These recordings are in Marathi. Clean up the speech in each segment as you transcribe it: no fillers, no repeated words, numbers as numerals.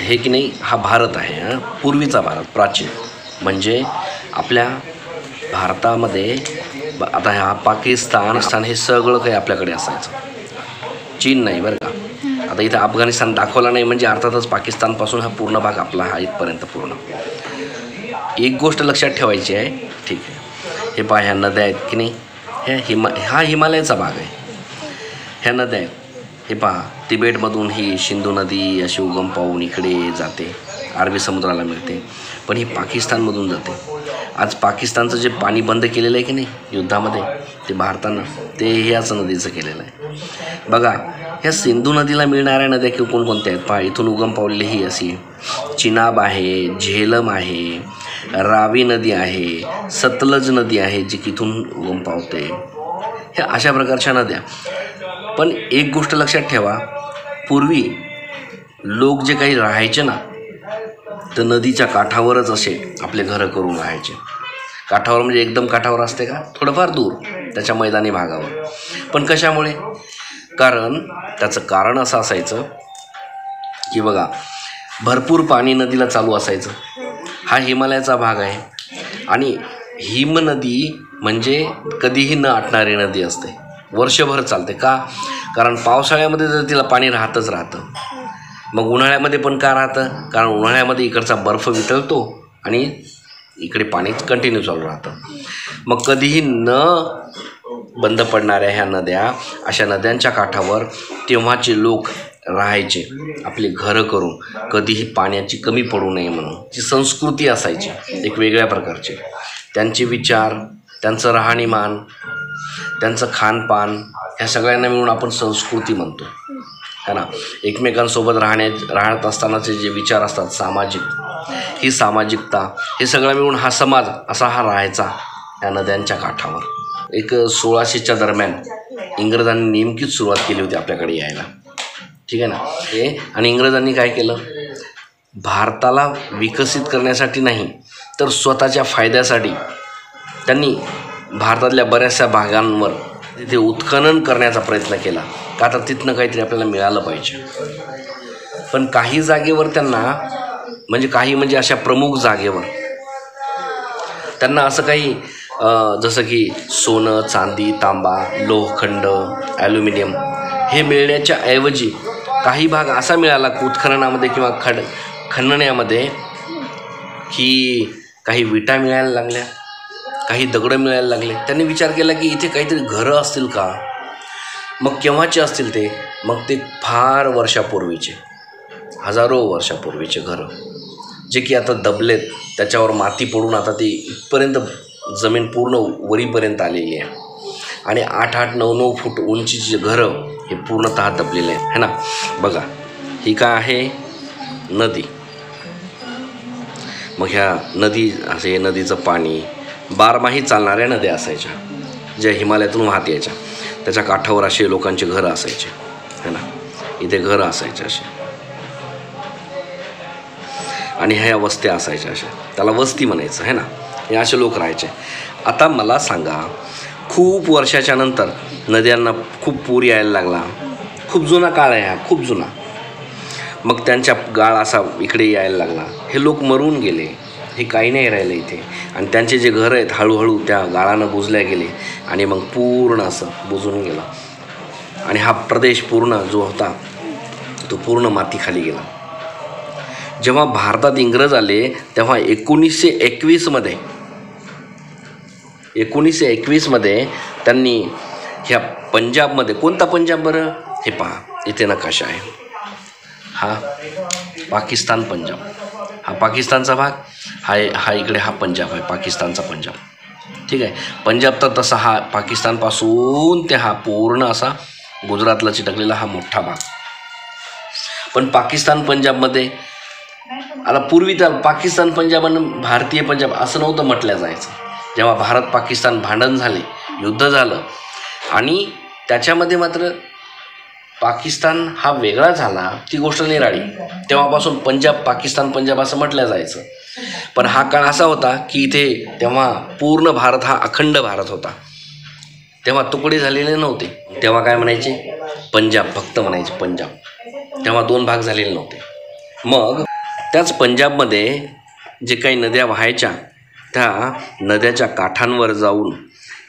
हे की नाही हा भारत आहे, पूर्वीचा भारत प्राचीन. म्हणजे आपल्या भारतामध्ये आता हा पाकिस्तान हे सगळं काही आपल्याकडे असायचं, चीन नाही बरं का. आता इथं अफगाणिस्तान दाखवला नाही म्हणजे अर्थातच पाकिस्तानपासून हा पूर्ण भाग आपला हा इथपर्यंत पूर्ण. एक गोष्ट लक्षात ठेवायची आहे, ठीक आहे, हे पहा ह्या नद्या आहेत की नाही, हा हिमालयाचा भाग आहे. ह्या नद्या आहेत, हे पहा तिबेटमधून ही सिंधू नदी अशी उगम पाहून इकडे जाते, अरबी समुद्राला मिळते, पण ही पाकिस्तानमधून जाते. आज पाकिस्तानचं जे पाणी बंद केलेलं आहे की नाही युद्धामध्ये, ते भारतानं ते ह्याच नदीचं केलेलं आहे. बघा ह्या सिंधू नदीला मिळणाऱ्या नद्या कोणकोणत्या आहेत पहा. इथून उगम पावलेली ही अशी चिनाब आहे, झेलम आहे, रावी नदी आहे, सतलज नदी आहे जी की इथून उगम पावते. ह्या अशा प्रकारच्या नद्या. पण एक गोष्ट लक्षात ठेवा, पूर्वी लोक जे काही राहायचे ना, तर नदीच्या काठावरच असे आपले घरं करून राहायचे. काठावर म्हणजे एकदम काठावर असते का, थोडंफार दूर त्याच्या मैदानी भागावर. पण कशामुळे? कारण त्याचं कारण असं असायचं की बघा भरपूर पाणी नदीला चालू असायचं. हा हिमालयाचा भाग आहे आणि हिमनदी म्हणजे कधीही न आटणारी नदी असते, वर्षभर चालते. का? कारण पावसाळ्यामध्ये तर तिला पाणी राहतच राहतं. मग उन्हाळ्यामध्ये पण का राहतं? कारण उन्हाळ्यामध्ये इकडचा बर्फ वितळतो आणि इकडे पाणी कंटिन्यू चालू राहतं. मग कधीही न बंद पडणाऱ्या ह्या नद्या, अशा नद्यांच्या काठावर तेव्हाचे लोक राहायचे आपले घरं करून, कधीही पाण्याची कमी पडू नये म्हणून. ती संस्कृती असायची एक वेगळ्या प्रकारची. त्यांचे विचार, त्यांचं राहणीमान, त्यांचं खानपान, ह्या सगळ्यांना मिळून आपण संस्कृती म्हणतो है ना. एकमेकांसोबत राहत असतानाचे जे विचार असतात सामाजिक, ही सामाजिकता, हे सगळं मिळून हा समाज असा हा राहायचा या नद्यांच्या काठावर. एक 1600च्या दरम्यान इंग्रजांनी नेमकीच सुरुवात केली होती आपल्याकडे यायला, ठीक आहे ना. आणि इंग्रजांनी काय केलं, भारताला विकसित करण्यासाठी नाही तर स्वतःच्या फायद्यासाठी त्यांनी भारतातल्या बऱ्याचशा भागांवर तिथे उत्खनन करण्याचा प्रयत्न केला. का तर तिथनं काहीतरी आपल्याला मिळालं पाहिजे. पण काही जागेवर त्यांना म्हणजे अशा प्रमुख जागेवर त्यांना असं काही जसं की सोनं, चांदी, तांबा, लोहखंड, ॲल्युमिनियम हे मिळण्याच्या ऐवजी काही भाग असा मिळाला उत्खननामध्ये किंवा खणण्यामध्ये की काही विटा मिळायला लागल्या, काही दगडं मिळायला लागले. त्यांनी विचार केला की इथे काहीतरी घरं असतील का. मग केव्हाचे असतील ते? मग ते फार वर्षापूर्वीचे, हजारो वर्षापूर्वीचे घरं जे की आता दबलेत, त्याच्यावर माती पडून आता ते इथपर्यंत जमीन पूर्ण वरीपर्यंत आलेली आहे. आणि 8-8, 9-9 फूट उंचीचे घरं हे पूर्णतः दबलेले आहे है ना. बघा ही काय आहे, नदी. मग ह्या नदी असे नदीचं पाणी बारमाही चालणाऱ्या नद्या असायच्या ज्या हिमालयातून वाहत यायच्या. त्याच्या काठावर असे लोकांचे घरं असायचे है ना. इथे घरं असायचे असे आणि ह्या वस्त्या असायच्या अशा, त्याला वस्ती म्हणायचं है ना. हे असे लोक राहायचे. आता मला सांगा, खूप वर्षाच्या नंतर नद्यांना खूप पूर यायला लागला. खूप जुना काळ आहे हा, खूप जुना. मग त्यांच्या गाळ असा इकडे यायला लागला. हे लोक मरून गेले, हे काही नाही राहिलं इथे. आणि त्यांचे जे घरं आहेत हळूहळू त्या गाळानं बुजल्या गेले आणि मग पूर्ण असं बुजून गेला. आणि हा प्रदेश पूर्ण जो होता तो पूर्ण मातीखाली गेला. जेव्हा भारतात इंग्रज आले तेव्हा 1921मध्ये त्यांनी ह्या पंजाबमध्ये, कोणता पंजाब बरं, हे पहा इथे नकाशा आहे, हा पाकिस्तान पंजाब, हा पाकिस्तानचा भाग, हा इकडे हा पंजाब आहे, पाकिस्तानचा पंजाब, ठीक आहे. पंजाब तर तसा हा पाकिस्तानपासून ते हा पूर्ण असा गुजरातला चिटकलेला हा मोठा भाग. पण पाकिस्तान पंजाबमध्ये आता पूर्वी तर पाकिस्तान पंजाब आणि भारतीय पंजाब असं नव्हतं म्हटलं जायचं. जेव्हा भारत पाकिस्तान भांडण झाले, युद्ध झालं आणि त्याच्यामध्ये मात्र पाकिस्तान हा वेगळा झाला, ती गोष्ट निराळी. तेव्हापासून पंजाब पाकिस्तान पंजाब असं म्हटलं जायचं. पण हा काळ असा होता की इथे तेव्हा पूर्ण भारत हा अखंड भारत होता. तेव्हा तुकडे झालेले नव्हते. तेव्हा काय म्हणायचे, पंजाब फक्त म्हणायचे पंजाब. तेव्हा 2 भाग झालेले नव्हते. मग त्याच पंजाबमध्ये जे काही नद्या वाहायच्या त्या नद्याच्या काठांवर जाऊन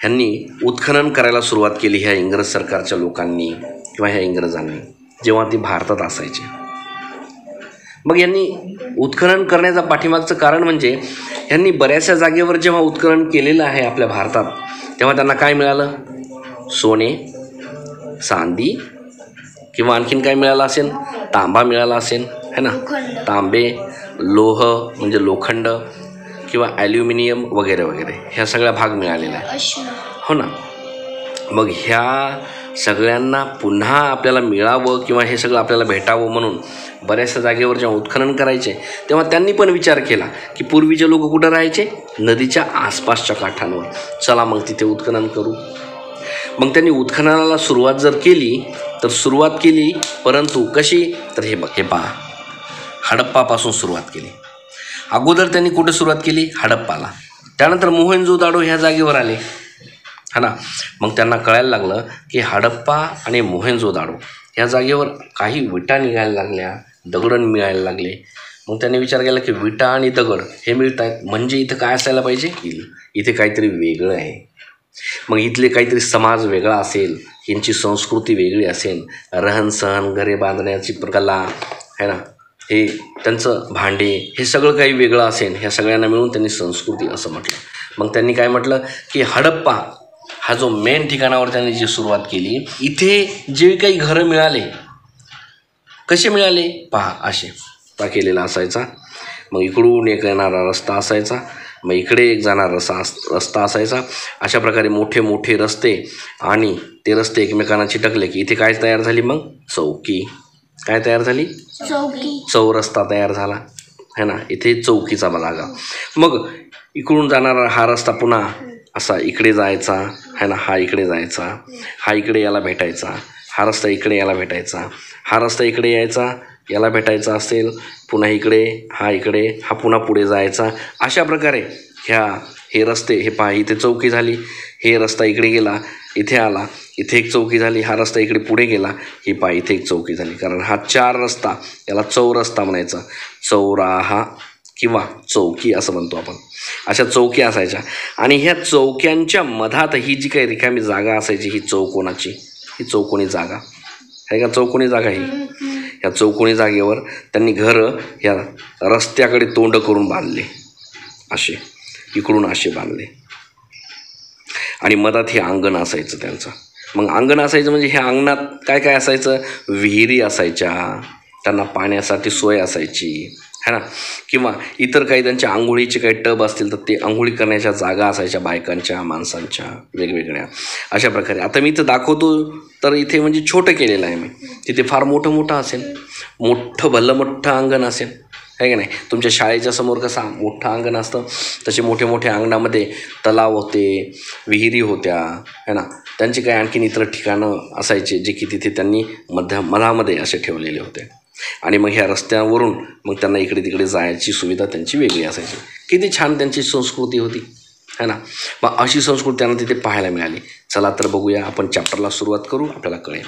ह्यांनी उत्खनन करायला सुरुवात केली ह्या इंग्रज सरकारच्या लोकांनी किंवा ह्या इंग्रजांनी, जेव्हा ती भारतात असायचे. मग यांनी उत्खनन करण्याचा पाठीमागचं कारण म्हणजे ह्यांनी बऱ्याचशा जागेवर जेव्हा उत्खनन केलेलं आहे आपल्या भारतात तेव्हा त्यांना काय मिळालं? सोने, चांदी किंवा आणखीन काय मिळालं असेल? तांबा मिळाला असेल, है ना. तांबे, लोह म्हणजे लोखंड किंवा ॲल्युमिनियम वगैरे वगैरे ह्या सगळ्या भाग मिळालेला आहे, हो ना. मग ह्या सगळ्यांना पुन्हा आपल्याला मिळावं किंवा हे सगळं आपल्याला भेटावं म्हणून बऱ्याचशा जागेवर जेव्हा उत्खनन करायचे तेव्हा त्यांनी पण विचार केला की पूर्वीचे लोक कुठं राहायचे? नदीच्या आसपासच्या काठांवर. चला मग तिथे उत्खनन करू. मग त्यांनी उत्खननाला सुरुवात जर केली तर सुरुवात केली, परंतु कशी? तर हे पहा, हडप्पापासून सुरुवात केली. अगोदर त्यांनी कुठे सुरुवात केली? हडप्पाला. त्यानंतर मोहेंजोदाडो ह्या जागेवर आले, हा ना. मग त्यांना कळायला लागलं की हडप्पा आणि मोहेंजोदाडो ह्या जागेवर काही विटा निघायला लागल्या, दगड मिळायला लागले. मग त्यांनी विचार केला की विटा आणि दगड हे मिळत आहेत म्हणजे इथं काय असायला पाहिजे? इथे काहीतरी वेगळं आहे. मग इथले काहीतरी समाज वेगळा असेल, यांची संस्कृती वेगळी असेल, रहनसहन, घरे बांधण्याची कला आहे ना, हे त्यांचं भांडे, हे सगळं काही वेगळं असेल. ह्या सगळ्यांना मिळून त्यांनी संस्कृती असं म्हटलं. मग त्यांनी काय म्हटलं की हडप्पा हा जो मेन ठिकाणावर त्यांनी जी सुरुवात केली, इथे जे काही घरं मिळाले, कसे मिळाले? पहा, असे केलेला असायचा. मग इकडून एक येणारा रस्ता असायचा, मग इकडे एक जाणारा रस्ता असायचा. अशा प्रकारे मोठे मोठे रस्ते, आणि ते रस्ते एकमेकांना चिटकले की इथे काय तयार झाली? मग चौकी. काय तयार झाली? चौकी. चौरस्ता तयार झाला, है ना. इथे चौकीचा जागा. मग इकडून जाणारा हा रस्ता पुन्हा असा इकडे जायचा, है ना. हा इकडे जायचा, हा इकडे याला भेटायचा, हा रस्ता इकडे याला भेटायचा, हा रस्ता इकडे यायचा, याला भेटायचा असेल, पुन्हा इकडे, हा पुन्हा पुढे जायचा. अशा प्रकारे हे रस्ते, हे पहा, इथे चौकी झाली, हे रस्ता इकडे गेला, इथे आला, इथे एक चौकी झाली, हा रस्ता इकडे पुढे गेला, ही पहा इथे एक चौकी झाली. कारण हा 4 रस्ता, याला चौरस्ता म्हणायचा, चौराहा किंवा चौकी असं म्हणतो आपण. अशा चौकी असायच्या, आणि ह्या चौक्यांच्या मधात ही जी काही रिकामी जागा असायची, ही चौकोनी जागा आहे का? चौकोनी जागा ही. ह्या चौकोनी जागेवर त्यांनी घरं ह्या रस्त्याकडे तोंड करून बांधले, असे इकडून असे बांधले, आणि मधात हे अंगण असायचं त्यांचं. मग अंगण असायचं म्हणजे ह्या अंगणात काय काय असायचं? विहिरी असायच्या, त्यांना पाण्यासाठी सोय असायची, है ना. किंवा इतर काही त्यांच्या आंघोळीचे काही टब असतील तर ते आंघोळी करण्याच्या जागा असायच्या, बायकांच्या, माणसांच्या, वेगवेगळ्या. अशा प्रकारे आता मी इथं दाखवतो तर इथे म्हणजे छोटं केलेलं आहे मी, तिथे फार मोठं असेल, मोठं अंगण असेल, आहे की नाही. तुमच्या शाळेच्या समोर कसं मोठं अंगण असतं, तसे मोठे अंगणामध्ये तलाव होते, विहिरी होत्या, है ना. त्यांचे काही आणखीन इतर ठिकाणं असायचे जे की तिथे त्यांनी मधामध्ये असे ठेवलेले होते. आणि मग ह्या रस्त्यावरून मग त्यांना इकडे तिकडे जायची सुविधा त्यांची वेगळी असायची. किती छान त्यांची संस्कृती होती, है ना. मग अशी संस्कृती त्यांना तिथे पाहायला मिळाली. चला तर बघूया, आपण चॅप्टरला सुरुवात करू, आपल्याला कळेल.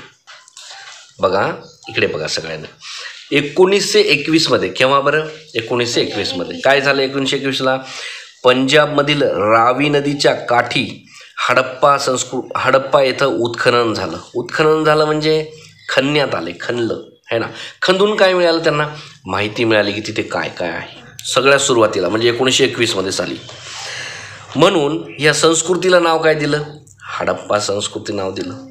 बघा इकडे बघा सगळ्यांना. 1921 मध्ये, केव्हा बरं? 1921 मध्ये काय झालं? 1921ला पंजाबमधील रावी नदीच्या काठी हडप्पा येथं उत्खनन झालं म्हणजे खणण्यात आले, खणलं, है ना. खंदून काय मिळालं त्यांना? माहिती मिळाली की तिथे काय काय आहे. सगळ्यात सुरुवातीला म्हणजे 1921 मध्ये साली. म्हणून या संस्कृतीला नाव काय दिलं? हडप्पा संस्कृती नाव दिलं.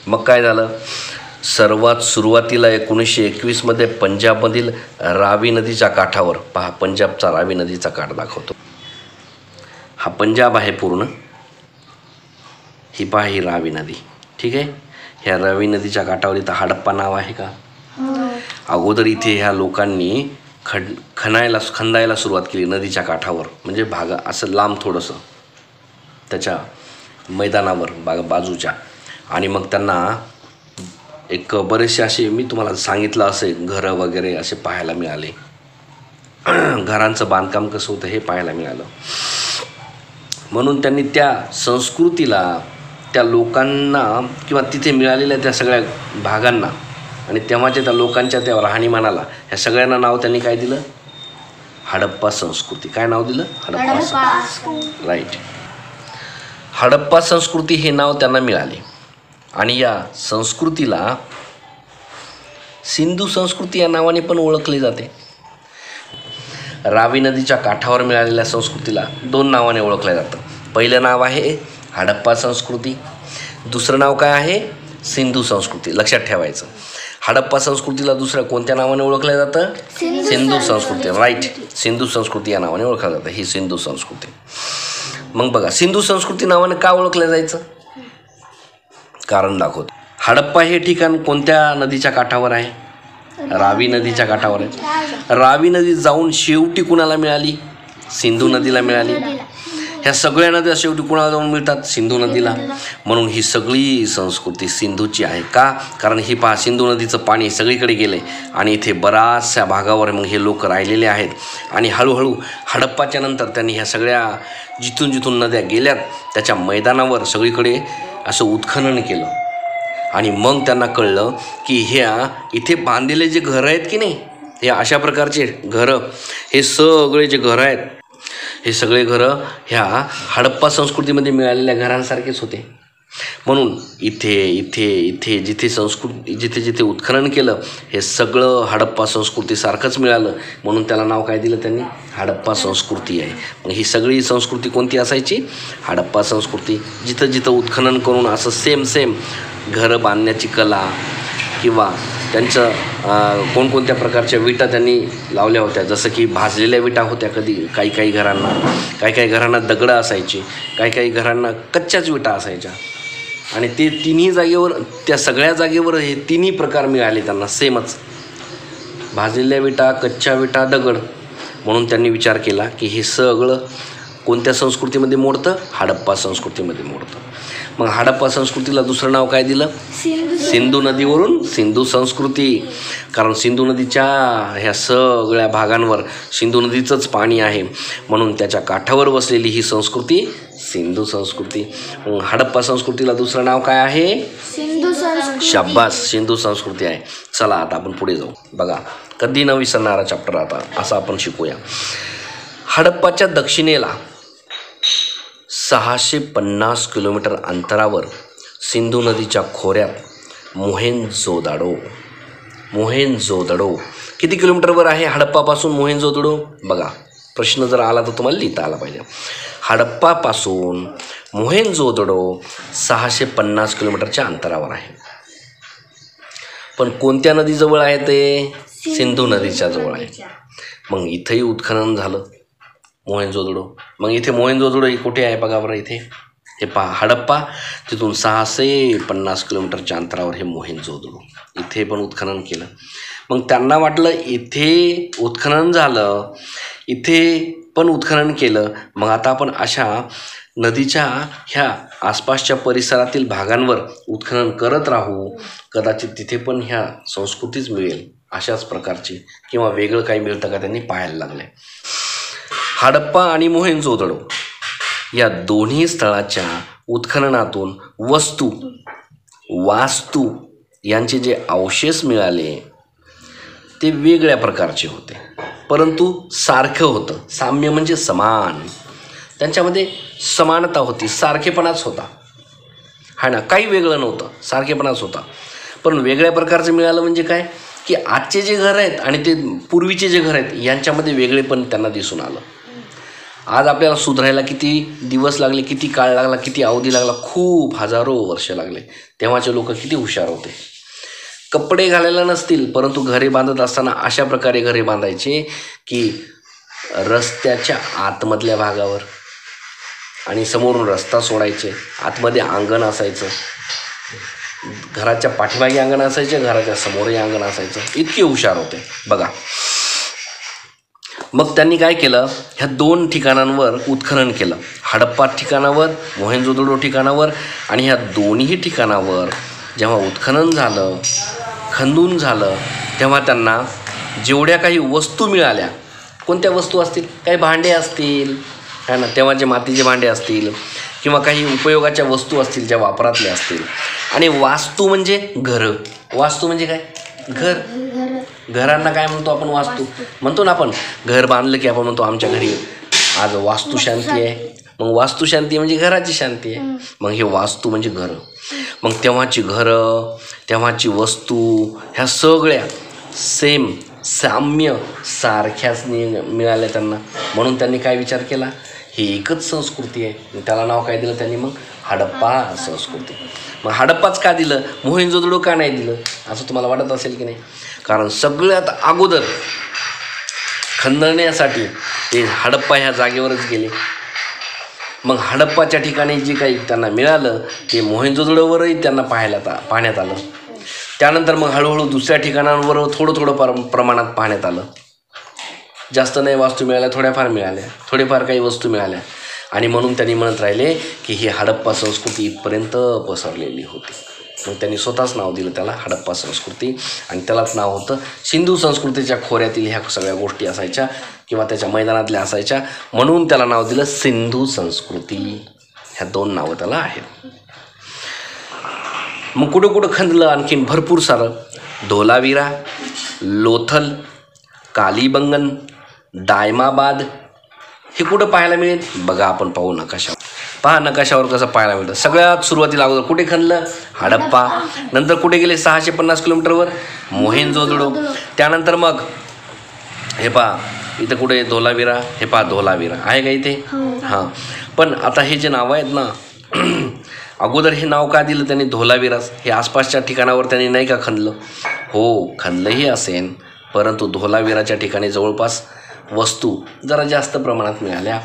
मग काय झालं? सर्वात सुरुवातीला 1921 मध्ये पंजाबमधील रावी नदीच्या काठावर, पहा पंजाबचा रावी नदीचा काठ दाखवतो, हा पंजाब आहे पूर्ण, ही पहा ही रावी नदी, ठीक आहे. ह्या रावी नदीच्या काठावर इथं हडप्पा नाव आहे का? अगोदर इथे ह्या लोकांनी खंदायला सुरुवात केली नदीच्या काठावर, म्हणजे असं लांब थोडंसं त्याच्या मैदानावर बाजूच्या. आणि मग त्यांना एक बरेचसे असे, मी तुम्हाला सांगितलं असे, घरं वगैरे असे पाहायला मिळाले. घरांचं बांधकाम कसं होतं हे पाहायला मिळालं. म्हणून त्यांनी त्या संस्कृतीला, त्या लोकांना किंवा तिथे मिळालेल्या त्या सगळ्या भागांना आणि तेव्हाच्या त्या लोकांच्या त्या राहणीमानाला ह्या सगळ्यांना नाव त्यांनी काय दिलं? हडप्पा संस्कृती. काय नाव दिलं? हडप्पा. राईट. हडप्पा संस्कृती हे नाव त्यांना मिळाले आणि या संस्कृतीला सिंधू संस्कृती या नावाने पण ओळखले जाते. रावी नदीच्या काठावर मिळालेल्या संस्कृतीला 2 नावाने ओळखलं जातं. पहिलं नाव आहे हडप्पा संस्कृती, दुसरं नाव काय आहे? सिंधू संस्कृती. लक्षात ठेवायचं. हडप्पा संस्कृतीला दुसऱ्या कोणत्या नावाने ओळखलं जातं? सिंधू संस्कृती. राईट. सिंधू संस्कृती या नावाने ओळखलं जातं. ही सिंधू संस्कृती. मग बघा, सिंधू संस्कृती नावाने का ओळखलं जायचं? कारण दाखवतो. हडप्पा हे ठिकाण कोणत्या नदीच्या काठावर आहे? रावी नदीच्या काठावर आहे. रावी नदी जाऊन शेवटी कुणाला मिळाली? सिंधू नदीला मिळाली. ह्या सगळ्या नद्या शेवटी कुणाला जाऊन मिळतात? सिंधू नदीला. म्हणून ही सगळी संस्कृती सिंधूची आहे. का? कारण ही पहा, सिंधू नदीचं पाणी सगळीकडे गेले आणि इथे बऱ्याचशा भागावर मग हे लोक राहिलेले आहेत. आणि हळूहळू हडप्पाच्या नंतर त्यांनी ह्या सगळ्या जिथून जिथून नद्या गेल्यात त्याच्या मैदानावर सगळीकडे असं उत्खनन केलं आणि मग त्यांना कळलं की ह्या इथे बांधलेले जे घरं आहेत की नाही, हे अशा प्रकारचे घरं, हे सगळे जे घरं आहेत हे सगळे घरं ह्या हडप्पा संस्कृतीमध्ये मिळालेल्या घरांसारखेच होते. म्हणून इथे इथे इथे जिथे जिथे जिथे उत्खनन केलं हे सगळं हडप्पा संस्कृतीसारखंच मिळालं. म्हणून त्याला नाव काय दिलं त्यांनी? हडप्पा संस्कृती आहे. मग ही सगळी संस्कृती कोणती असायची? हडप्पा संस्कृती. जिथं जिथं उत्खनन करून असं सेम घरं बांधण्याची कला किंवा त्यांचं कोणकोणत्या प्रकारच्या विटा त्यांनी लावल्या होत्या. जसं की भाजलेल्या विटा होत्या काही घरांना दगडं असायची, काही घरांना कच्च्याच विटा असायच्या. आणि ते तिन्ही जागेवर, त्या सगळ्या जागेवर हे तिन्ही प्रकार मिळाले त्यांना सेमच, भाजलेल्या विटा, कच्च्या विटा, दगड. म्हणून त्यांनी विचार केला की हे सगळं कोणत्या संस्कृतीमध्ये मोडतं? हडप्पा संस्कृतीमध्ये मोडतं. मग हडप्पा संस्कृतीला दुसरं नाव काय दिलं? सिंधू नदीवरून सिंधू संस्कृती. कारण सिंधू नदीच्या ह्या सगळ्या भागांवर सिंधू नदीचंच पाणी आहे, म्हणून त्याच्या काठावर बसलेली ही संस्कृती सिंधू संस्कृती. हडप्पा संस्कृतीला दुसरं नाव काय आहे? सिंधू संस्कृती. शाबास, सिंधू संस्कृती आहे. चला आता आपण पुढे जाऊ. बघा, कधी न विसरणारा चॅप्टर आता असं आपण शिकूया. हडप्पाच्या दक्षिणेला 650 किलोमीटर अंतरावर सिंधू नदीच्या खोऱ्यात मोहेंजोदडो. किती किलोमीटरवर आहे हडप्पापासून मोहेंजोदडो? बघा, प्रश्न जर आला तर तुम्हाला लिहिता आला पाहिजे. हडप्पापासून मोहेंजोदडो 650 किलोमीटरच्या अंतरावर आहे. पण कोणत्या नदीजवळ आहे ते? सिंधू नदीच्या जवळ आहे. मग इथंही उत्खनन झालं मोहेंजोदडो. मग इथे मोहेंजोदडो कुठे आहे बघा बरं. इथे हे पहा, हडप्पा तिथून 650 किलोमीटरच्या अंतरावर हे मोहेंजोदडो. इथे पण उत्खनन केलं. मग त्यांना वाटलं इथे उत्खनन झालं, इथे पण उत्खनन केलं, मग आता आपण अशा नदीच्या ह्या आसपासच्या परिसरातील भागांवर उत्खनन करत राहू, कदाचित तिथे पण ह्या संस्कृतीच मिळेल अशाच प्रकारची, किंवा वेगळं काही मिळतं का त्यांनी पाहायला लागले. हडप्पा आणि मोहेंजोदडो या दोन्ही स्थळाच्या उत्खननातून वास्तू यांचे जे अवशेष मिळाले ते वेगळ्या प्रकारचे होते, परंतु सारखं होतं. साम्य म्हणजे समान, त्यांच्यामध्ये समानता होती, सारखेपणाच होता. हा ना, काही वेगळं नव्हतं, सारखेपणाच होता. पण वेगळ्या प्रकारचं मिळालं म्हणजे काय की आजचे जे घर आहेत आणि ते पूर्वीचे जे घर आहेत यांच्यामध्ये वेगळेपण त्यांना दिसून आलं. आज आपल्याला सुधारायला किती दिवस लागले, किती काळ लागला, किती अवधी लागला, खूप हजारो वर्ष लागले. तेव्हाचे लोक किती हुशार होते. कपडे घालायला नसतील परंतु घरे बांधत असताना अशा प्रकारे घरे बांधायचे की रस्त्याच्या आतमधल्या भागावर, आणि समोरून रस्ता सोडायचे, आतमध्ये अंगण असायचं, घराच्या पाठीमागे अंगण असायचे, घराच्या समोरही अंगण असायचं. इतके हुशार होते बघा. मग त्यांनी काय केलं, ह्या दोन ठिकाणांवर उत्खनन केलं, हडप्पा ठिकाणावर, मोहेंजोदडो ठिकाणावर. आणि ह्या दोन्ही ठिकाणावर जेव्हा उत्खनन झालं, खंदून झालं, तेव्हा त्यांना जेवढ्या काही वस्तू मिळाल्या, कोणत्या वस्तू असतील, काही भांडे असतील, है ना, तेव्हाचे मातीचे भांडे असतील, किंवा काही उपयोगाच्या वस्तू असतील ज्या वापरातल्या असतील. आणि वास्तू म्हणजे घरं. वास्तू म्हणजे काय? घर. घरांना काय म्हणतो आपण? वास्तू म्हणतो ना आपण. घर बांधलं की आपण म्हणतो आमच्या घरी आज वास्तुशांती आहे. मग वास्तुशांती म्हणजे घराची शांती आहे. मग हे वास्तू म्हणजे घर. मग तेव्हाची घरं, तेव्हाची वस्तू ह्या सगळ्या सेम, साम्य, सारख्याच मिळाल्या त्यांना. म्हणून त्यांनी काय विचार केला? ही एकच संस्कृती आहे. त्याला नाव काय दिलं त्यांनी? मग हडप्पा संस्कृती. मग हडप्पाच का दिलं? मोहेंजोदडो का नाही दिलं असं तुम्हाला वाटत असेल की नाही? कारण सगळ्यात अगोदर खंदण्यासाठी ते हडप्पा ह्या जागेवरच गेले. मग हडप्पाच्या ठिकाणी जे काही त्यांना मिळालं ते मोहेंजोदडोवरही त्यांना पाहण्यात आलं. त्यानंतर मग हळूहळू दुसऱ्या ठिकाणांवर थोडं प्रमाणात पाहण्यात आलं. जास्त नाही वास्तू मिळाल्या, थोडेफार काही वस्तू मिळाल्या. आणि म्हणून त्यांनी म्हणत राहिले की ही हडप्पा संस्कृती इथपर्यंत पसरलेली होती. मग त्यांनी स्वतःच नाव दिलं त्याला हडप्पा संस्कृती. आणि त्यालाच नाव होतं सिंधू संस्कृतीच्या खोऱ्यातील ह्या सगळ्या गोष्टी असायच्या किंवा त्याच्या मैदानातल्या असायच्या, म्हणून त्याला नाव दिलं सिंधू संस्कृती. ह्या 2 नावं त्याला आहेत. मग कुठं खंदलं? आणखीन भरपूर सारं. धोलावीरा, लोथल, कालीबंगन, दायमाबाद हे कुठं पाहायला मिळेल? बघा, आपण पाहू नकाशावर. पहा नकाशावर कसं पाहायला मिळतं. सगळ्यात सुरुवातीला अगोदर कुठे खणलं? हडप्पा. नंतर कुठे गेले? 650 किलोमीटरवर मोहेंजोदडो. त्यानंतर मग हे पहा इथं कुठे? धोलावीरा. हे पहा धोलावीरा आहे का इथे? हां. पण आता हे जे नावं आहेत ना, अगोदर हे नाव का दिलं त्यांनी धोलावीरास? हे आसपासच्या ठिकाणावर त्यांनी नाही का खणलं? हो, खणलंही असेल, परंतु धोलावीराच्या ठिकाणी जवळपास वस्तू जरा जास्त प्रमाणात मिळाल्या,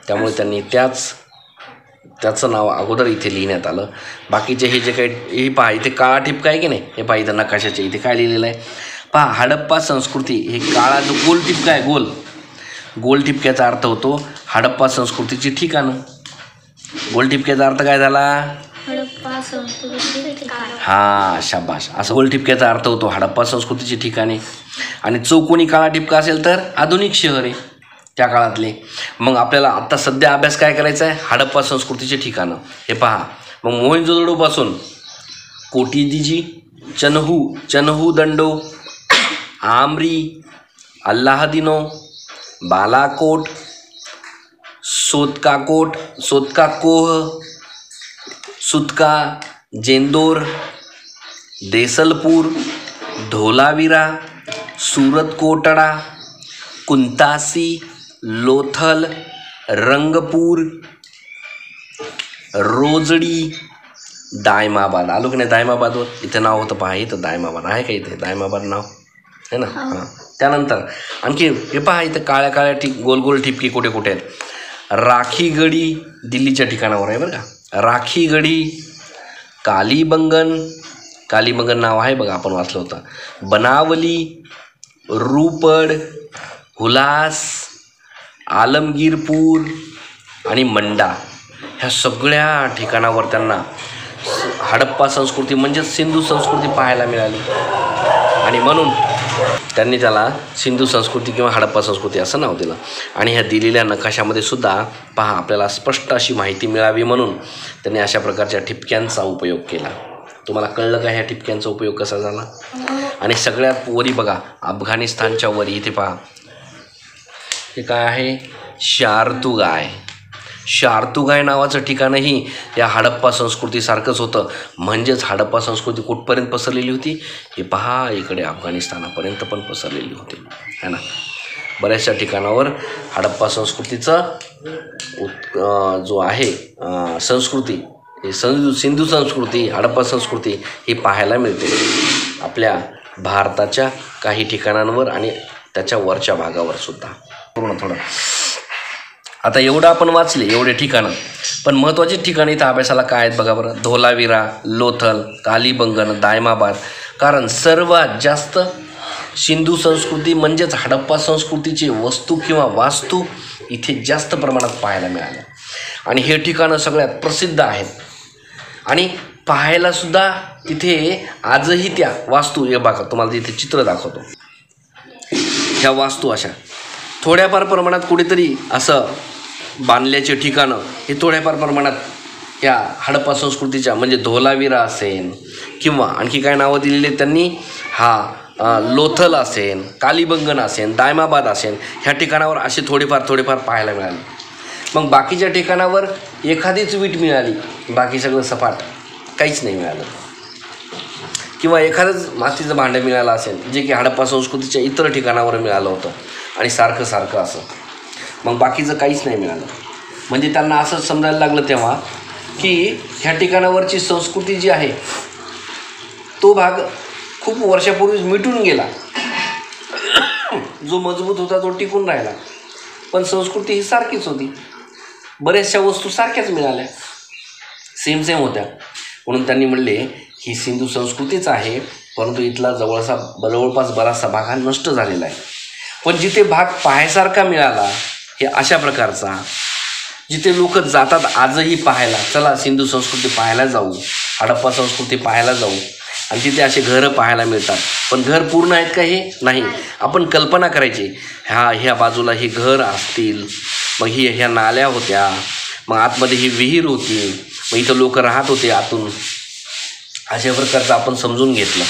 त्यामुळे त्यांनी त्याचं नाव अगोदर इथे लिहिण्यात आलं. बाकीचे हे जे काही हे पहा इथे काळा ठिपका आहे की नाही? हे पहा इथं नकाशाच्या इथे काय लिहिलेलं आहे पहा. हडप्पा संस्कृती. हे काळा जो गोल ठिपका आहे, गोल ठिपक्याचा अर्थ होतो हडप्पा संस्कृतीची ठिकाणं. गोल ठिपक्याचा अर्थ काय झाला? हा, शाबाश. असं गोल ठिपक्याचा अर्थ होतो हडप्पा संस्कृतीची ठिकाणे. आणि चौकोनी काळा ठिपका असेल तर आधुनिक शहरे त्या काळातले. मग आपल्याला आत्ता सध्या अभ्यास काय करायचा आहे? हडप्पा संस्कृतीचे ठिकाणं. हे पहा. मग मोहेंजोदडोपासून कोटीदिजी, चनहू दंडो, आमरी, अल्लाहदिनो, बालाकोट, सोतकाकोह, सुतका, जेंदोर, देसलपूर, धोलावीरा, सूरतकोटडा, कुंतासी, लोथल, रंगपूर, रोजडी, दायमाबाद. आलो की नाही दायमाबादवर? इथं नाव होतं पहा. इथं दायमाबाद आहे का? इथे दायमाबाद नाव आहे ना? हां. त्यानंतर आणखी हे पहा इथं काळ्या गोल ठिपके कुठे आहेत? राखीगडी दिल्लीच्या ठिकाणावर आहे बरं का. राखीगडी, कालीबंगन नाव आहे बघा, आपण वाचलं होतं. बनावली, रूपड, हुलास, आलमगीरपूर आणि मंडा ह्या सगळ्या ठिकाणावर त्यांना हडप्पा संस्कृती म्हणजेच सिंधू संस्कृती पाहायला मिळाली. आणि म्हणून त्यांनी त्याला सिंधू संस्कृती किंवा हडप्पा संस्कृती असं नाव दिलं. आणि ह्या दिलेल्या नकाशामध्ये सुद्धा पहा आपल्याला स्पष्ट अशी माहिती मिळावी म्हणून त्यांनी अशा प्रकारच्या ठिपक्यांचा उपयोग केला. तुम्हाला कळलं का ह्या ठिपक्यांचा उपयोग कसा झाला? आणि सगळ्यात वरी बघा, अफगाणिस्तानच्या वरी इथे पहा, हे काय आहे? शार्तुगाय नावाचं ठिकाणही या हडप्पा संस्कृतीसारखंच होतं. म्हणजेच हडप्पा संस्कृती कुठपर्यंत पसरलेली होती? हे पहा, इकडे अफगाणिस्तानापर्यंत पण पसरलेली होती, है ना. बऱ्याचशा ठिकाणावर हडप्पा संस्कृतीचं जो आहे संस्कृती, सिंधू संस्कृती, हडप्पा संस्कृती ही पाहायला मिळते आपल्या भारताच्या काही ठिकाणांवर आणि त्याच्या वरच्या भागावर सुद्धा. थोडं आता एवढं आपण वाचले, एवढे ठिकाणं, पण महत्त्वाची ठिकाणं इथं अभ्यासाला काय आहेत बघा बरं. धोलावीरा, लोथल, कालीबंगन, दायमाबाद. कारण सर्वात जास्त सिंधू संस्कृती म्हणजेच हडप्पा संस्कृतीची वस्तू किंवा वास्तू इथे जास्त प्रमाणात पाहायला मिळाल्या. आणि हे ठिकाणं सगळ्यात प्रसिद्ध आहेत. आणि पाहायलासुद्धा तिथे आजही त्या वास्तू, हे बघा तुम्हाला तिथे चित्र दाखवतो. ह्या वास्तू अशा थोड्याफार प्रमाणात कुठेतरी असं बांधल्याचे ठिकाणं हे थोड्याफार प्रमाणात या हडप्पा संस्कृतीच्या म्हणजे धोलावीरा असेल किंवा आणखी काय नावं दिलेली त्यांनी, हा लोथल असेल, कालीबंगन असेल, दायमाबाद असेल, ह्या ठिकाणावर असे थोडेफार पाहायला मिळाले. मग बाकीच्या ठिकाणावर एखादीच वीट मिळाली, बाकी सगळं सपाट, काहीच नाही मिळालं. किंवा एखादंच मातीचं भांडं मिळालं असेल जे की हडप्पा संस्कृतीच्या इतर ठिकाणावर मिळालं होतं आणि सारखं असं. मग बाकीचं काहीच नाही मिळालं. म्हणजे त्यांना असं समजायला लागलं तेव्हा की ह्या ठिकाणावरची संस्कृती जी आहे तो भाग खूप वर्षापूर्वीच मिटून गेला. जो मजबूत होता तो टिकून राहिला, पण संस्कृती ही सारखीच होती. बऱ्याचशा वस्तू सारख्याच मिळाल्या, सेम होत्या. म्हणून त्यांनी म्हणले ही सिंधू संस्कृतीच आहे, परंतु इथला जवळपास बराचसा भाग हा नष्ट झालेला आहे. पण जिथे भाग पाहायसारखा मिळाला हे अशा प्रकारचा, जिथे लोक जातात आजही पाहायला, चला सिंधू संस्कृती पाहायला जाऊ, हडप्पा संस्कृती पाहायला जाऊ, आणि तिथे असे घरं पाहायला मिळतात. पण घर पूर्ण आहेत का हे नाही. आपण कल्पना करायची, ह्या बाजूला ही घर असतील, मग ह्या नाल्या होत्या, मग आतमध्ये ही विहीर होती, मग इथं लोक राहत होते आतून, अशा प्रकारचं आपण समजून घेतलं.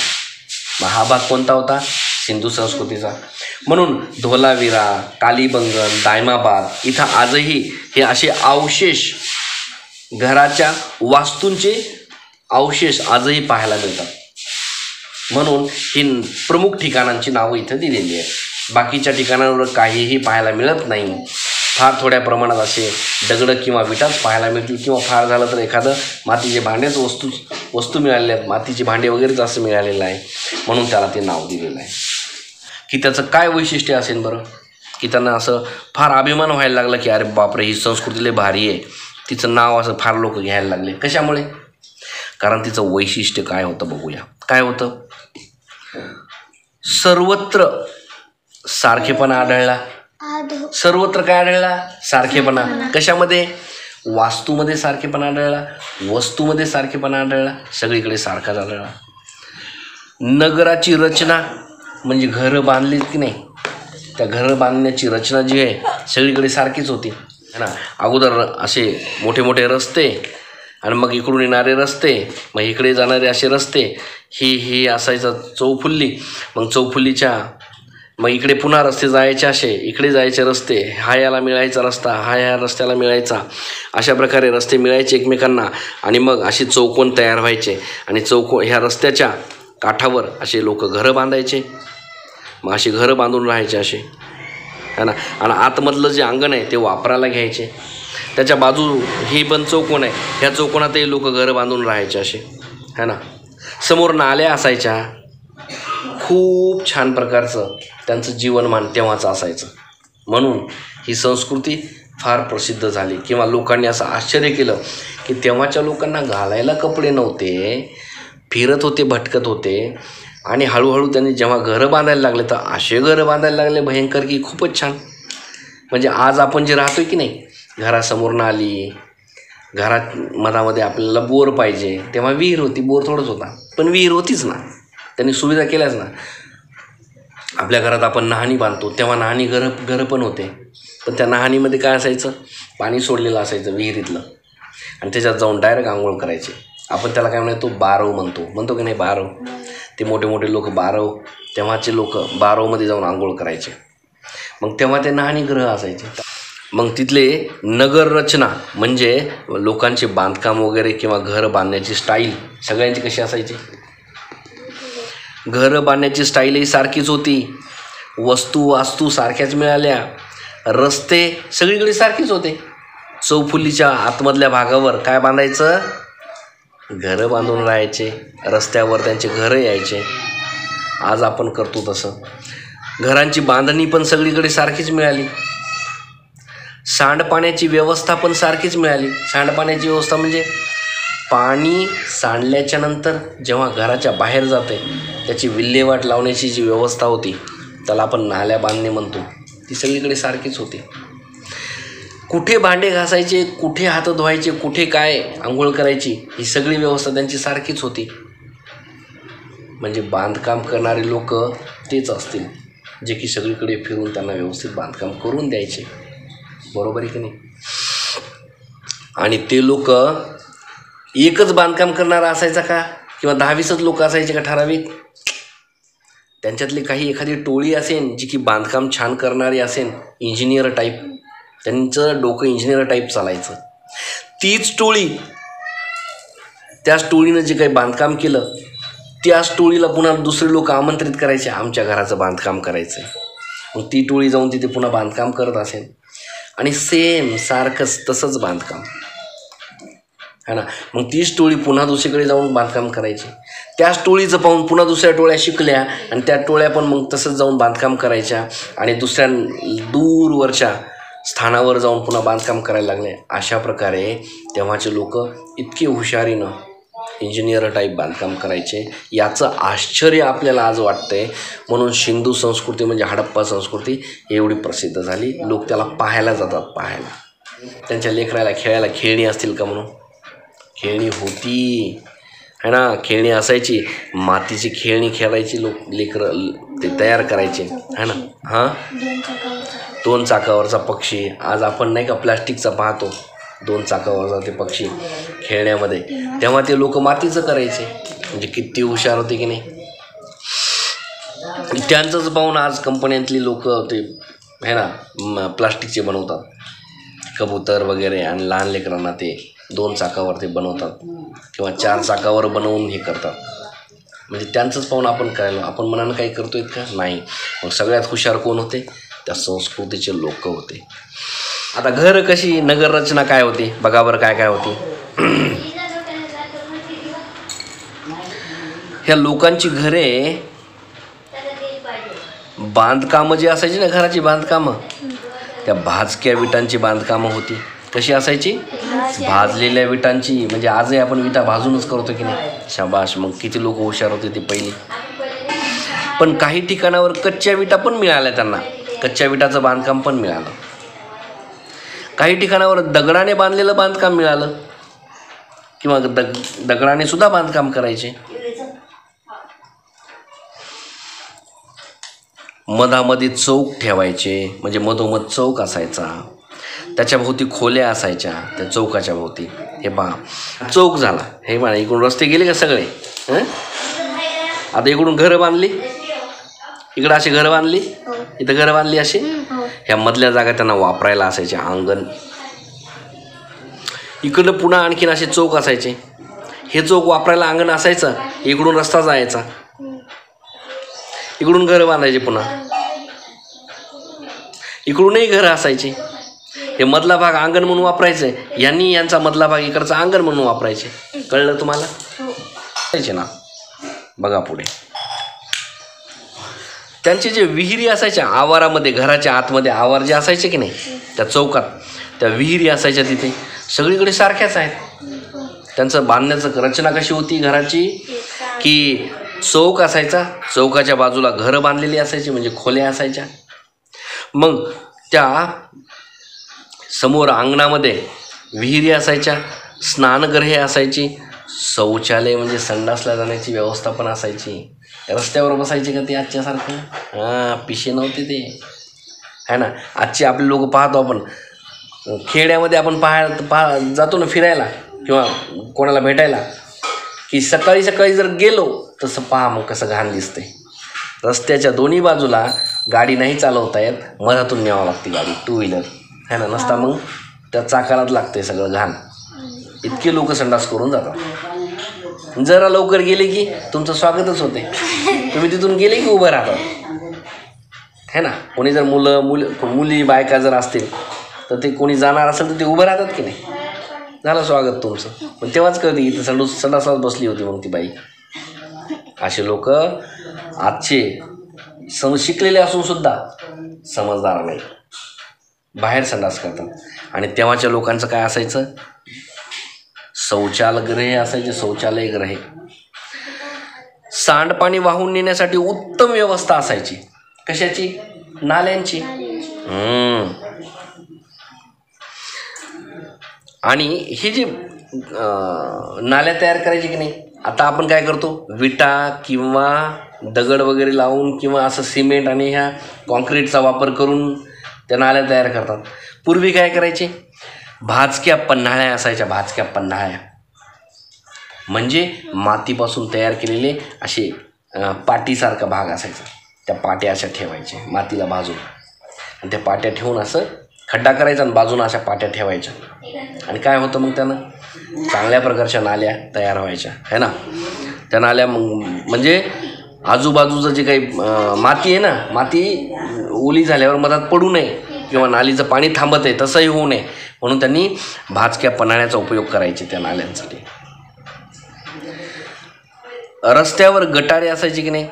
मग हा भाग कोणता होता? सिंधू संस्कृतीचा. म्हणून धोलावीरा, कालीबंगन, दायमाबाद इथं आजही हे असे अवशेष, घराच्या वास्तूंचे अवशेष आजही पाहायला मिळतात. म्हणून ही प्रमुख ठिकाणांची नावं इथं दिलेली आहेत. बाकीच्या ठिकाणांवर काहीही पाहायला मिळत नाही. फार थोड्या प्रमाणात असे दगडं किंवा विटाच पाहायला मिळतील, किंवा फार झालं तर एखादं मातीचे भांडेच वस्तू मिळालेले आहेत, मातीचे भांडे वगैरेच असं मिळालेलं आहे. म्हणून त्याला ते नाव दिलेलं आहे. की त्याचं काय वैशिष्ट्य असेल बरं, की त्यांना असं फार अभिमान व्हायला लागला की अरे बापरे ही संस्कृती लय भारी आहे, तिचं नाव असं फार लोक घ्यायला लागले. कशामुळे? कारण तिचं वैशिष्ट्य काय होतं बघूया. काय होतं? सर्वत्र सारखेपणा आढळला. सर्वत्र काय आढळला? सारखेपणा. कशामध्ये? वास्तूमध्ये सारखेपणा आढळला, वस्तूमध्ये सारखेपणा आढळला, सगळीकडे सारखाच आढळला. नगराची रचना म्हणजे घरं बांधलीत की नाही, त्या घरं बांधण्याची रचना जी आहे सगळीकडे सारखीच होती है ना. अगोदर असे मोठे रस्ते, आणि मग इकडून येणारे रस्ते, मग इकडे जाणारे असे रस्ते, ही असायचं चौफुल्ली. मग चौफुल्लीच्या मग इकडे पुन्हा रस्ते जायचे, असे इकडे जायचे रस्ते, हा याला मिळायचा रस्ता, हा ह्या रस्त्याला मिळायचा, अशा प्रकारे रस्ते मिळायचे एकमेकांना. आणि मग असे चौकोन तयार व्हायचे, आणि ह्या रस्त्याच्या काठावर असे लोक घरं बांधायचे. मग अशी घरं बांधून राहायचे असे है ना. आणि आतमधलं जे अंगण आहे ते वापरायला घ्यायचे. त्याच्या बाजू ही पण चौकोन आहे, ह्या चौकोनातही लोक घरं बांधून राहायचे असे है ना. समोर नाल्या असायच्या. खूप छान प्रकारचं त्यांचं जीवनमान तेव्हाचं असायचं. म्हणून ही संस्कृती फार प्रसिद्ध झाली. किंवा लोकांनी असं आश्चर्य केलं की तेव्हाच्या लोकांना घालायला कपडे नव्हते, फिरत होते, भटकत होते, आणि हळूहळू त्यांनी जेव्हा घरं बांधायला लागले तर असे घरं बांधायला लागले भयंकर की खूपच छान. म्हणजे आज आपण जे राहतोय की नाही, घरासमोर नाली, घरात मधामध्ये आपल्याला बोर पाहिजे, तेव्हा विहीर होती, बोर थोडंच होता, पण विहीर होतीच ना. त्यांनी सुविधा केल्याच ना. आपल्या घरात आपण नहाणी बांधतो तेव्हा नहाणी घरं पण होते, पण त्या नहाणीमध्ये काय असायचं? पाणी सोडलेलं असायचं विहिरीतलं, आणि त्याच्यात जाऊन डायरेक्ट आंघोळ करायचे. आपण त्याला काय म्हणतो? बारव म्हणतो की नाही? बारव. ते मोठे लोक बारव, तेव्हाचे लोक बारवमध्ये जाऊन आंघोळ करायचे. मग तेव्हा ते नहाणीगृह असायचे. मग तिथले नगर रचना म्हणजे लोकांचे बांधकाम वगैरे किंवा घर बांधण्याची स्टाईल सगळ्यांची कशी असायची? घरं बांधण्याची स्टाईलही सारखीच होती, वास्तू सारख्याच मिळाल्या, रस्ते सगळीकडे सारखेच होते. चौफुलीच्या आतमधल्या भागावर काय बांधायचं? घरं बांधून राहायचे. रस्त्यावर त्यांचे घरं यायचे. आज आपण करतो तसं. घरांची बांधणी पण सगळीकडे सारखीच मिळाली. सांडपाण्याची व्यवस्था पण सारखीच मिळाली. सांडपाण्याची व्यवस्था म्हणजे पाणी सांडल्याच्या नंतर जेव्हा घराच्या बाहेर जाते त्याची विल्हेवाट लावण्याची जी व्यवस्था होती त्याला आपण नाल्या बांधणे म्हणतो, ती सगळीकडे सारखीच होती. कुठे भांडे घासायचे, कुठे हात धुवायचे, कुठे काय आंघोळ करायची, ही सगळी व्यवस्था त्यांची सारखीच होती. म्हणजे बांधकाम करणारे लोक तेच असतील जे की सगळीकडे फिरून त्यांना व्यवस्थित बांधकाम करून द्यायचे. बरोबर आहे की नाही? आणि ते लोक एकच बांधकाम करणारा असायचा का? किंवा 10-20 लोक असायचे का ठराविक? त्यांच्यातली काही एखादी टोळी असेल जी की बांधकाम छान करणारी असेल, इंजिनियर टाईप, त्यांचं डोकं इंजिनियर टाईप चालायचं. तीच टोळी, त्याच टोळीनं जे काही बांधकाम केलं त्याच टोळीला पुन्हा दुसरे लोक आमंत्रित करायचे, आमच्या घराचं बांधकाम करायचं आहे. मग ती टोळी जाऊन तिथे पुन्हा बांधकाम करत असेल आणि सेम सारखंच तसंच बांधकाम है ना. मग तीच टोळी पुन्हा दुसरीकडे जाऊन बांधकाम करायची. त्याच टोळीचं पाहून पुन्हा दुसऱ्या टोळ्या शिकल्या आणि त्या टोळ्या पण मग तसंच जाऊन बांधकाम करायच्या आणि दुसऱ्या दूरवरच्या स्थानावर जाऊन पुन्हा बांधकाम करायला लागले. अशा प्रकारे तेव्हाचे लोक इतके हुशारीनं इंजिनियर टाईप बांधकाम करायचे. याचं आश्चर्य आपल्याला आज वाटतंय. म्हणून सिंधू संस्कृती म्हणजे हडप्पा संस्कृती एवढी प्रसिद्ध झाली. लोक त्याला पाहायला जातात. पाहायला त्यांच्या लेकराला खेळायला खेळणी असतील का म्हणून. खेळणी होती है ना, खेळणी असायची, मातीची खेळणी खेळायची लोक, लेकरं ते तयार करायचे है ना. हां, 2 चाकावरचा पक्षी. आज आपण नाही का प्लास्टिकचा पाहतो 2 चाकावरचा ते पक्षी खेळण्यामध्ये. तेव्हा ते लोक मातीचं करायचे. म्हणजे किती हुशार होते की नाही. त्यांचंच पाहून आज कंपन्यांतली लोक ते है ना प्लास्टिकचे बनवतात कबूतर वगैरे आणि लहान लेकरांना ते 2 चाकावर ते बनवतात किंवा 4 चाकावर बनवून हे करतात. म्हणजे त्यांचंच पाहून आपण करायला, आपण मनानं काही करतोय का नाही. मग सगळ्यात हुशार कोण होते, त्या संस्कृतीचे लोक होते. आता घर कशी, नगररचना काय होती बघा बरं, काय काय होती. ह्या लोकांची घरे, बांधकामं जी असायची ना घराची बांधकामं, त्या भाजक्या विटांची बांधकामं होती. कशी असायची, भाजलेल्या विटांची. म्हणजे आजही आपण विटा भाजूनच करतो की नाही. शाबाश, मग किती लोक हुशार होते ते पहिली. पण काही ठिकाणावर कच्च्या विटा पण मिळाल्या त्यांना, कच्च्या विटाचं बांधकाम पण मिळालं. काही ठिकाणावर दगडाने बांधलेलं बांधकाम मिळालं किंवा दगडाने सुद्धा बांधकाम करायचे. मधामध्ये चौक ठेवायचे, म्हणजे मधोमध चौक असायचा, त्याच्या भोवती खोल्या असायच्या त्या चौकाच्या भोवती. हे पहा चौक झाला, हे म्हणा इकडून रस्ते गेले का सगळे. आता इकडून घरं बांधली, इकडं अशी घरं बांधली, इथं घरं बांधली अशी. ह्या मधल्या जागा त्यांना वापरायला असायच्या, अंगण. इकडं पुन्हा आणखीन असे चौक असायचे. हे चौक वापरायला अंगण असायचं, इकडून रस्ता जायचा, इकडून घरं बांधायचे. पुन्हा इकडूनही घरं असायची. हे मधला भाग अंगण म्हणून वापरायचं, यांनी यांचा मधला भाग इकडचा अंगण म्हणून वापरायचे. कळलं तुम्हाला ना. बघा पुढे त्यांचे जे विहिरी असायच्या आवारामध्ये, घराच्या आतमध्ये आवार जे असायचे की नाही त्या चौकात, त्या विहिरी असायच्या तिथे. सगळीकडे सारख्याच आहेत. त्यांचं बांधण्याचं रचना कशी होती घराची, की चौक असायचा, चौकाच्या बाजूला घरं बांधलेली असायची, म्हणजे खोल्या असायच्या. मग त्या समोर अंगणामध्ये विहिरी असायच्या, स्नानगृहे असायची, शौचालय म्हणजे संडासला जाण्याची व्यवस्था पण असायची. रस्त्यावर बसायचे का ते आजच्यासारखं, पिशे नव्हते ते है ना. आजचे आपले लोक पाहतो आपण खेड्यामध्ये, आपण जातो ना फिरायला किंवा कोणाला भेटायला, की सकाळी सकाळी जर गेलो तसं पहा मग कसं घाण दिसतंय. रस्त्याच्या दोन्ही बाजूला गाडी नाही चालवता येत, मधातून न्यावं लागते गाडी, 2 व्हीलर है ना. नसता मग त्या चाकालाच लागतंय सगळं घाण. इतके लोक संडास करून जातात. जरा लवकर गेले की तुमचं स्वागतच होते. तुम्ही तिथून गेले की उभं राहतात है ना. कोणी जर मुली बायका जर असतील तर ते कोणी जाणार असेल तर ते उभं राहतात की नाही. झालं स्वागत तुमचं. पण तेव्हाच कधी इथं संडासात बसली होती मग ती बाई. असे लोक आजचे शिकलेले असून सुद्धा समजदार नाही, बाहेर संडास करतात. आणि तेव्हाच्या लोकांचं काय असायचं, शौचालयगृहे असायचे, शौचालयगृहे. सांडपाणी वाहून नेण्यासाठी उत्तम व्यवस्था असायची. कशाची, नाल्यांची. आणि ही जी नाल्या तयार करायची की नाही, आता आपण काय करतो, विटा किंवा दगड वगैरे लावून किंवा असं सिमेंट आणि ह्या कॉन्क्रीटचा वापर करून त्या नाल्या तयार करतात. पूर्वी काय करायचे, भाजक्या पन्हाळ्या असायच्या. भाजक्या पन्हाळ्या म्हणजे मातीपासून तयार केलेले असे पाटीसारखा भाग असायचा. त्या पाट्या अशा ठेवायच्या मातीला बाजून, आणि त्या पाट्या ठेवून असं खड्डा करायचा आणि बाजूनं अशा पाट्या ठेवायच्या. आणि काय होतं मग त्यानं चांगल्या प्रकारच्या नाल्या तयार व्हायच्या है ना. त्या नाल्या मग म्हणजे आजूबाजूचं जे काही माती आहे ना, माती ओली झाल्यावर मधात पडू नये किंवा नालीचं पाणी थांबत आहे तसंही होऊ नये म्हणून त्यांनी भाजक्या पन्हाळ्याचा उपयोग करायचे त्या नाल्यांसाठी. रस्त्यावर गटारे असायचे की नाही.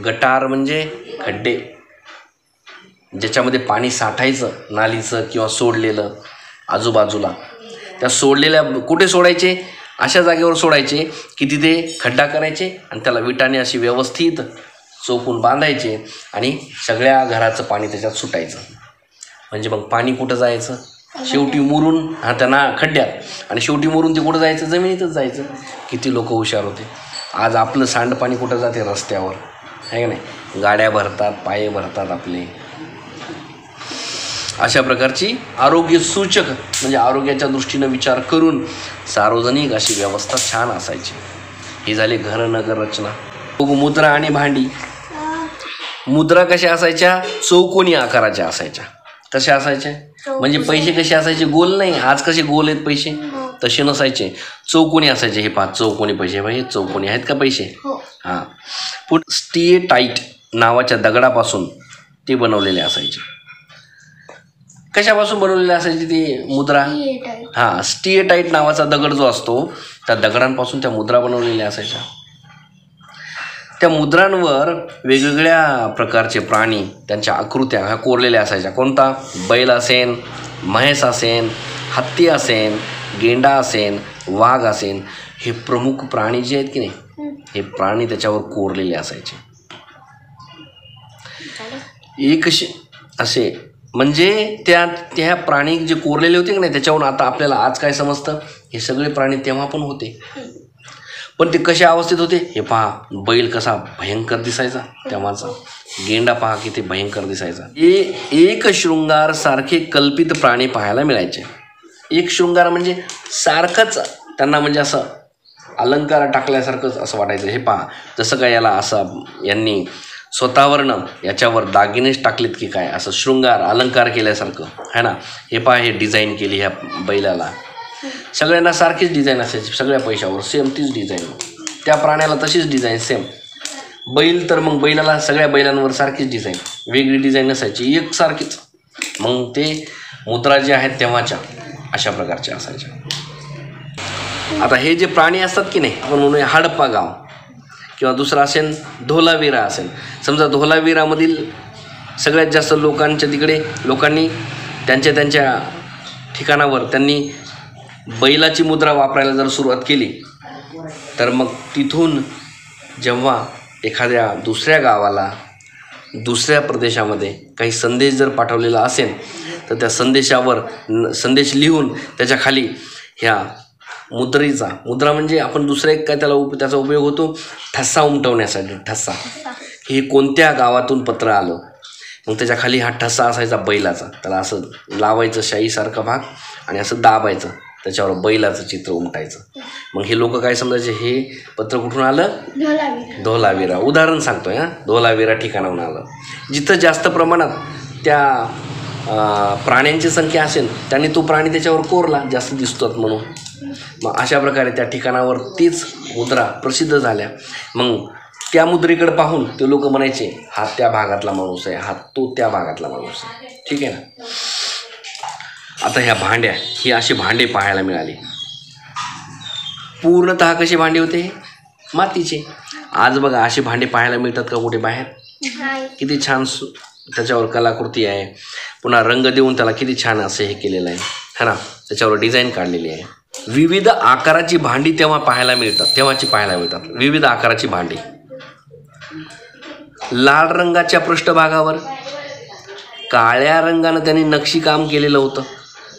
गटार म्हणजे खड्डे ज्याच्यामध्ये पाणी साठायचं नालीचं किंवा सोडलेलं आजूबाजूला. त्या सोडलेल्या कुठे सोडायचे, अशा जागेवर सोडायचे की तिथे खड्डा करायचे आणि त्याला विटाने अशी व्यवस्थित चौकून बांधायचे आणि सगळ्या घराचं पाणी त्याच्यात सुटायचं. म्हणजे मग पाणी कुठं जायचं, शेवटी मुरून त्यांना खड्ड्यात, आणि शेवटी मुरून ते कुठं जायचं, जमिनीतच जायचं. किती लोक हुशार होते. आज आपलं सांडपाणी कुठं जाते, रस्त्यावर आहे का नाही. गाड्या भरतात, पाये भरतात आपले. अशा प्रकारची आरोग्य सूचक म्हणजे आरोग्याच्या दृष्टीनं विचार करून सार्वजनिक अशी व्यवस्था छान असायची. ही झाली घर नगर रचना. मुद्रा आणि भांडी. मुद्रा कशा असायच्या, चौकोनी आकाराच्या असायच्या. कशा असायच्या म्हणजे पैसे कसे असायचे, गोल नाही. आज कसे गोल आहेत पैसे, तसे नसायचे, चौकोनी असायचे. हे 5 चौकोनी पैसे, हे चौकोनी आहेत का पैसे. हां. पण स्टिएटाईट नावाच्या दगडापासून ते बनवलेले असायचे. कशापासून बनवलेले असायचे ते मुद्रा. हां, स्टिएटाईट नावाचा दगड जो असतो त्या दगडांपासून त्या मुद्रा बनवलेल्या असायच्या. त्या मुद्रांवर वेगवेगळ्या प्रकारचे प्राणी त्यांच्या आकृत्या ह्या कोरलेल्या असायच्या. कोणता, बैल असेन, म्हैस असेन, हत्ती असेन, गेंडा असेन, वाघ असेन. हे प्रमुख प्राणी जे आहेत की नाही, हे प्राणी त्याच्यावर कोरलेले असायचे. एक असे म्हणजे त्या प्राणी जे कोरलेले होते की नाही त्याच्यावरून आता आपल्याला आज काय समजतं, हे सगळे प्राणी तेव्हा पण होते. पण ते कशा अवस्थेत होते हे पहा. बैल कसा भयंकर दिसायचा तेव्हाचा, गेंडा पहा किती भयंकर दिसायचा. एक शृंगार सारखे कल्पित प्राणी पाहायला मिळायचे. एक शृंगार म्हणजे सारखंच त्यांना म्हणजे असं अलंकार टाकल्यासारखंच असं वाटायचं. हे पहा जसं काय याला असं यांनी स्वतःवरनं याच्यावर दागिनेच टाकलेत की काय, असं शृंगार अलंकार केल्यासारखं है ना. हे पहा हे डिझाईन केली ह्या बैलाला. सगळ्यांना सारखीच डिझाईन असायची, सगळ्या पैशावर सेम तीच डिझाईन. त्या प्राण्याला तशीच डिझाईन सेम. बैल तर मग बैलाला सगळ्या बैलांवर सारखीच डिझाईन, वेगळी डिझाईन नसायची, एक सारखीच. मग ते मुद्रा जे आहेत तेव्हाच्या अशा प्रकारच्या असायच्या. आता हे जे प्राणी असतात की नाही, आपण म्हणूया हडप्पा गाव किंवा दुसरा असेल धोलावीरा असेल. समजा धोलावीरामधील सगळ्यात जास्त लोकांच्या तिकडे लोकांनी त्यांच्या ठिकाणावर त्यांनी बैलाची मुद्रा वापरायला जर सुरुवात केली तर मग तिथून जेव्हा एखाद्या दुसऱ्या गावाला दुसऱ्या प्रदेशामध्ये काही संदेश जर पाठवलेला असेल तर त्या संदेशावर संदेश लिहून त्याच्या खाली ह्या मुद्रा म्हणजे आपण दुसरं एक काय त्याचा उपयोग होतो ठस्सा उमटवण्यासाठी. ठस्सा हे कोणत्या गावातून पत्र आलं मग त्याच्या खाली हा ठस्सा असायचा बैलाचा. त्याला असं लावायचं शाईसारखा भाग आणि असं दाबायचं, त्याच्यावर बैलाचं चित्र उमटायचं. मग हे लोक काय समजायचे, हे पत्र कुठून आलं, धोलावीरा. उदाहरण सांगतोय हां, धोलावीरा ठिकाणाहून आलं. जिथं जास्त प्रमाणात त्या प्राण्यांची संख्या असेल त्यांनी तो प्राणी त्याच्यावर कोरला, जास्त दिसतात म्हणून. मग अशा प्रकारे त्या ठिकाणावर तीच मुद्रा प्रसिद्ध झाल्या. मग त्या मुद्रेकडे पाहून ते लोक म्हणायचे हा त्या भागातला माणूस आहे, हा तो त्या भागातला माणूस आहे. ठीक आहे ना. आता ह्या भांड्या, ही अशी भांडे पाहायला मिळाली. पूर्णतः कसे भांडे होते, मातीचे. आज बघा असे भांडे पाहायला मिळतात का कुठे बाहेर. किती छान त्याच्यावर कलाकृती आहे, पुन्हा रंग देऊन त्याला किती छान असं हे केलेलं आहे है ना, त्याच्यावर डिझाईन काढलेली आहे. विविध आकाराची भांडी तेव्हा पाहायला मिळतात, तेव्हाची पाहायला मिळतात विविध आकाराची भांडी. लाल रंगाच्या पृष्ठभागावर काळ्या रंगानं त्यांनी नक्षीकाम केलेलं होतं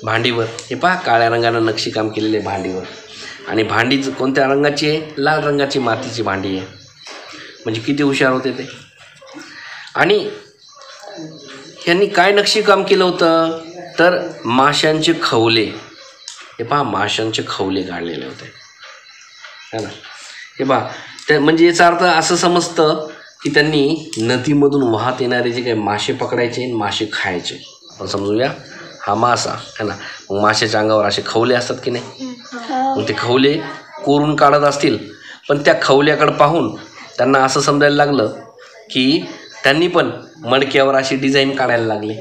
भांडीवर. हे पहा काळ्या रंगानं नक्षीकाम केलेले भांडीवर. आणि भांडी कोणत्या रंगाची आहे, लाल रंगाची मातीची भांडी आहे. म्हणजे किती हुशार होते ते. आणि यांनी काय नक्षीकाम केलं होतं तर माशांचे खवले. हे पहा माशांचे खवले काढलेले होते है ना. हे पहा त्या म्हणजे याचा अर्थ असं समजतं की त्यांनी नदीमधून वाहत येणारे जे काही मासे पकडायचे आणि मासे खायचे. आपण समजूया हा मासा है ना. मग माशाच्या अंगावर असे खवले असतात की नाही, मग ते खवले कोरून काढत असतील. पण त्या खवल्याकडे पाहून त्यांना असं समजायला लागलं की त्यांनी पण मडक्यावर अशी डिझाईन काढायला लागले.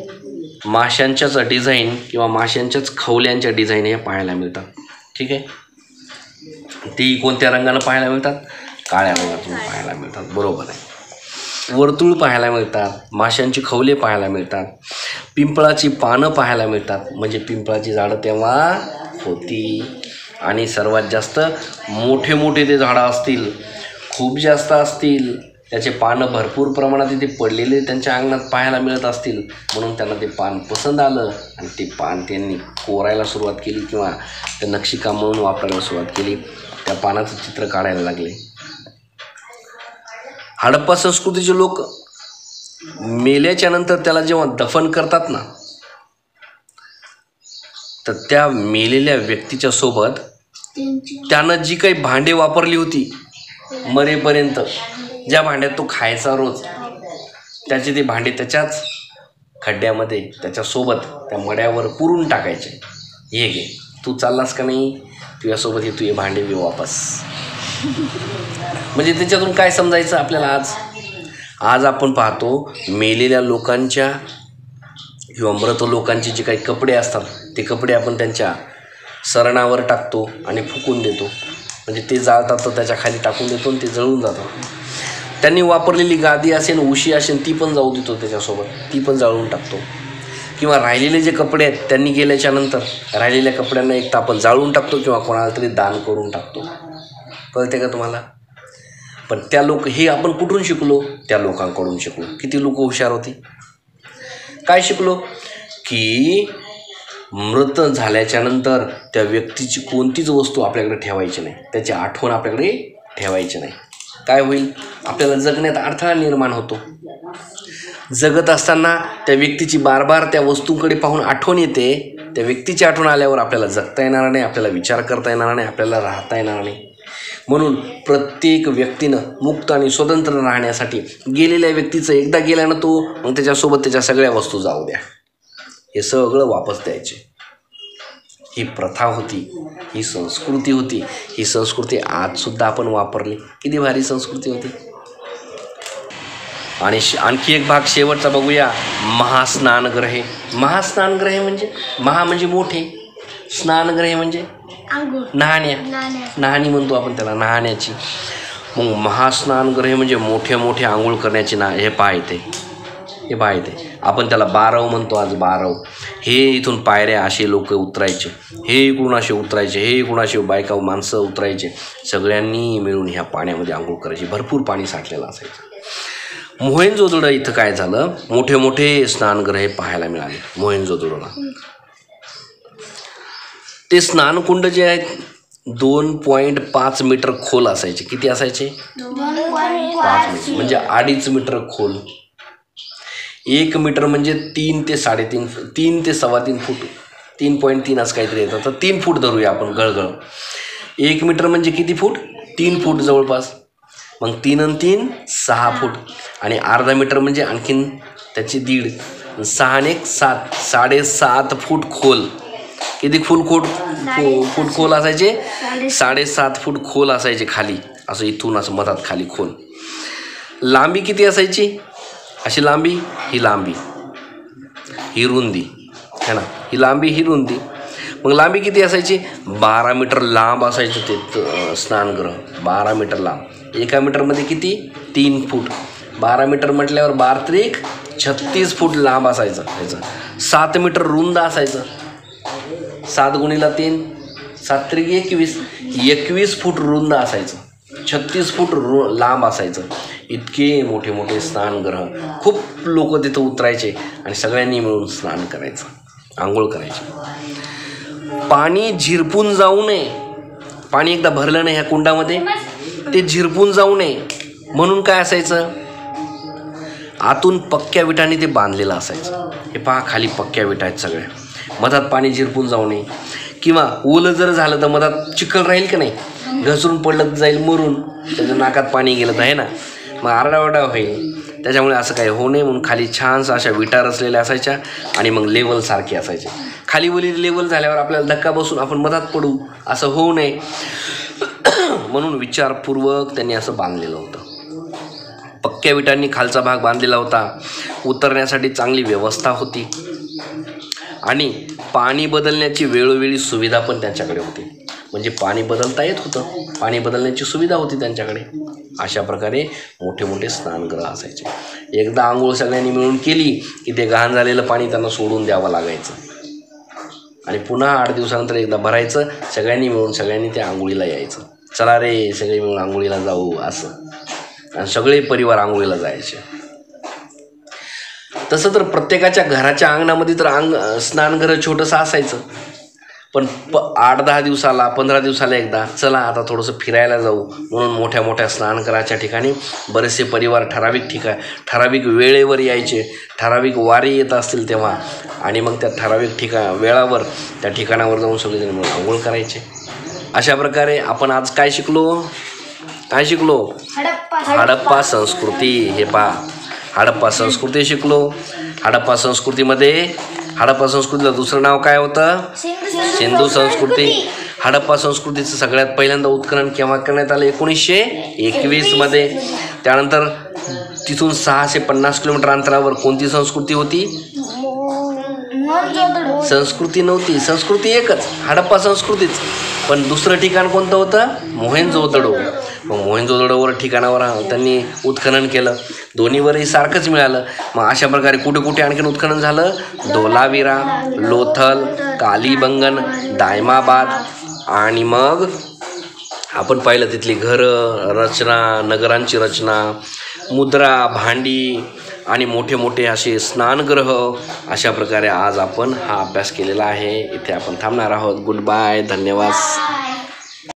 माशांच्याच डिझाईन किंवा माशांच्याच खवल्यांच्या डिझाईन हे पाहायला मिळतात. ठीक आहे. ती कोणत्या रंगानं पाहायला मिळतात? काळ्या रंगातून पाहायला मिळतात. बरोबर आहे. वर्तुळ पाहायला मिळतात, माशांची खवले पाहायला मिळतात, पिंपळाची पानं पाहायला मिळतात. म्हणजे पिंपळाची झाडं तेव्हा होती. आणि सर्वात जास्त मोठे मोठे ते झाडं असतील, खूप जास्त असतील, त्याचे पानं भरपूर प्रमाणात इथे पडलेले त्यांच्या अंगणात पाहायला मिळत असतील. म्हणून त्यांना ते पान पसंत आलं आणि ते पान त्यांनी कोरायला सुरुवात केली किंवा ते नक्षीकाम म्हणून वापरायला सुरुवात केली. त्या पानाचं चित्र काढायला लागले. हडप्पा संस्कृतीचे लोक मेल्याच्या नंतर त्याला जेव्हा दफन करतात ना, तर त्या मेलेल्या व्यक्तीच्या सोबत त्यानं जी काही भांडे वापरली होती मरेपर्यंत, ज्या भांड्यात तो खायचा रोज, त्याचे ते भांडे त्याच्याच खड्ड्यामध्ये त्याच्यासोबत त्या मड्यावर पुरून टाकायचे. हे घे, तू चाललास का नाही, तुझ्यासोबत हे तुझे भांडे मी वापस. म्हणजे त्याच्यातून काय समजायचं आपल्याला? आज आपण पाहतो मेलेल्या लोकांच्या किंवा मृत लोकांचे जे काही कपडे असतात ते कपडे आपण त्यांच्या सरणावर टाकतो आणि फुकून देतो. म्हणजे ते जाळतात तर त्याच्या खाली टाकून देतो आणि ते जळून जातात. त्यांनी वापरलेली गादी असेल, उशी असेल, ती पण जाऊ देतो त्याच्यासोबत, ती पण जाळून टाकतो. किंवा राहिलेले जे कपडे आहेत त्यांनी गेल्याच्या नंतर राहिलेल्या कपड्यांना एक तर आपण जाळून टाकतो किंवा कोणाला तरी दान करून टाकतो. कळते का तुम्हाला? पण त्या लोक हे आपण कुठून शिकलो? त्या लोकांकडून शिकलो. किती लोक हुशार होती. काय शिकलो? की मृत झाल्याच्या नंतर त्या व्यक्तीची कोणतीच वस्तू आपल्याकडे ठेवायची नाही, त्याची आठवण आपल्याकडे ठेवायची नाही. काय होईल? आपल्याला जगण्यात अडथळा निर्माण होतो. जगत असताना त्या व्यक्तीची बार त्या वस्तूंकडे पाहून आठवण येते. त्या व्यक्तीची आठवण आल्यावर आपल्याला जगता येणार नाही, आपल्याला विचार करता येणार नाही, आपल्याला राहता येणार नाही. म्हणून प्रत्येक व्यक्तीनं मुक्त आणि स्वतंत्र राहण्यासाठी गेलेल्या व्यक्तीचं एकदा गेल्यानं तो मग त्याच्यासोबत त्याच्या सगळ्या वस्तू जाऊ द्या, हे सगळं वापस द्यायचे. ही प्रथा होती, ही संस्कृती होती. ही संस्कृती आजसुद्धा आपण वापरली. किती भारी संस्कृती होती. आणि आणखी एक भाग शेवटचा बघूया, महास्नानगृहे. महास्नानगृहे म्हणजे महा म्हणजे मोठे, स्नानगृहे म्हणजे न्हाणी म्हणतो आपण त्याला, न्हाण्याची. मग महास्नानगृहे म्हणजे मोठे मोठे आंघोळ करण्याची हे पाहते. आपण त्याला बारव म्हणतो. आज बारव हे इथून पायऱ्या असे लोक उतरायचे, हे इकडून असे उतरायचे, हे इकडून असे बायका माणसं उतरायचे. सगळ्यांनी मिळून ह्या पाण्यामध्ये आंघोळ करायची. भरपूर पाणी साठलेलं असायचं. मोहेंजोदडो इथं काय झालं, मोठे मोठे स्नानगृहे पाहायला मिळाले मोहेंजोदडोला. ते स्नानकुंड जे आहेत 2.5 मीटर खोल असायचे. किती असायचे? 5 मीटर म्हणजे 2.5 मीटर खोल. 1 मीटर म्हणजे 3 ते 3.5 3 ते 3.25 फूट, 3.3 असं काहीतरी येतं. तर 3 फूट धरूया आपण गळगळ. 1 मीटर म्हणजे किती फूट? 3 फूट जवळपास. मग 3 आणि 3 6 फूट. आणि अर्धा मीटर म्हणजे आणखीन त्याची 1.5, 6 आणि 1 7, 7.5 फूट खोल. किती फूट खोल असायचे? 7.5 फूट खोल असायचे खाली, असं इथून असं मधात खाली खोल. लांबी किती असायची? अशी लांबी, ही लांबी, ही रुंदी है ना, ही लांबी, ही रुंदी. मग लांबी किती असायची? 12 मीटर लांब असायचं ते स्नानगृह. 12 मीटर लांब. 1 मीटरमध्ये किती? 3 फूट. 12 मीटर म्हटल्यावर 12 36 फूट लांब असायचं त्याचं. 7 मीटर रुंद असायचं. 7 गुणिला 3 7 21, 21 फूट रुंद असायचं. 36 फूट लांब असायचं. इतके मोठे मोठे स्नानगृह. खूप लोक तिथं उतरायचे आणि सगळ्यांनी मिळून स्नान करायचं, आंघोळ करायची. पाणी झिरपून जाऊ नये. पाणी एकदा भरलं नाही ह्या कुंडामध्ये, ते झिरपून जाऊ नये म्हणून काय असायचं? आतून पक्क्या विटांनी ते बांधलेलं असायचं. हे पहा, खाली पक्क्या विटा आहेत सगळ्या. मधात पाणी झिरपून जाऊ नये. किंवा ओलं जर झालं तर मधात चिखल राहील की नाही, घसरून पडलं तर जाईल मरून, त्याच्या नाकात पाणी गेलं तर आहे ना, मग आरडाओरडा होईल. त्याच्यामुळे असं काही होऊ नये म्हणून खाली छानसं अशा विटा रचलेल्या असायच्या आणि मग लेवल सारखे असायचे. खाली वली लेवल झाल्यावर आपल्याला धक्का बसून आपण मधात पडू असं होऊ नये म्हणून विचारपूर्वक त्यांनी असं बांधलेलं होतं. पक्क्या विटांनी खालचा भाग बांधलेला होता. उतरण्यासाठी चांगली व्यवस्था होती आणि पाणी बदलण्याची वेळोवेळी सुविधा पण त्यांच्याकडे होती. म्हणजे पाणी बदलता येत होतं, पाणी बदलण्याची सुविधा होती त्यांच्याकडे. अशा प्रकारे मोठे मोठे स्नानगृह असायचे. एकदा आंघोळ सगळ्यांनी मिळून केली की ते घाण झालेलं पाणी त्यांना सोडून द्यावं लागायचं आणि पुन्हा 8 दिवसानंतर एकदा भरायचं. सगळ्यांनी मिळून सगळ्यांनी त्या आंघोळीला यायचं. चला रे सगळे मिळून आंघोळीला जाऊ असं, आणि सगळे परिवार आंघोळीला जायचे. तसं तर प्रत्येकाच्या घराच्या अंगणामध्ये तर स्नानगृह छोटंसं असायचं. पण 8-10 दिवसाला 15 दिवसाला एकदा चला आता थोडंसं फिरायला जाऊ म्हणून मोठ्या मोठ्या स्नानगृहाच्या ठिकाणी बरेचसे परिवार ठराविक वेळेवर यायचे. ठराविक वारी येत असतील तेव्हा, आणि मग त्या ठराविक वेळावर त्या ठिकाणावर जाऊन सगळेजण मिळून आंघोळ करायचे. अशा प्रकारे आपण आज काय शिकलो? हडप्पा संस्कृती. हे पहा, हडप्पा संस्कृती शिकलो. हडप्पा संस्कृतीला दुसरं नाव काय होतं? सिंधू संस्कृती. हडप्पा संस्कृतीचं सगळ्यात पहिल्यांदा उत्खनन केव्हा करण्यात आलं? 1921 मध्ये. त्यानंतर तिथून 650 किलोमीटर अंतरावर कोणती संस्कृती होती? संस्कृती नव्हती, संस्कृती एकच, हडप्पा संस्कृतीच. पण दुसरं ठिकाण कोणतं होतं? मोहेंजोदडो. मग मोहेंजोदडोवर ठिकाणावर त्यांनी उत्खनन केलं. दोन्हीवरही सारखंच मिळालं. मग अशा प्रकारे कुठे कुठे आणखीन उत्खनन झालं? धोलावीरा, लोथल, कालीबंगन, दायमाबाद, आणि मग आपण पाहिलं तिथली घरं, रचना, नगरांची रचना, मुद्रा, भांडी आणि मोठे मोठे असे स्नानगृह. अशा प्रकारे आज आपण हा अभ्यास केलेला आहे. इथे आपण थांबणार आहोत. गुड बाय, धन्यवाद.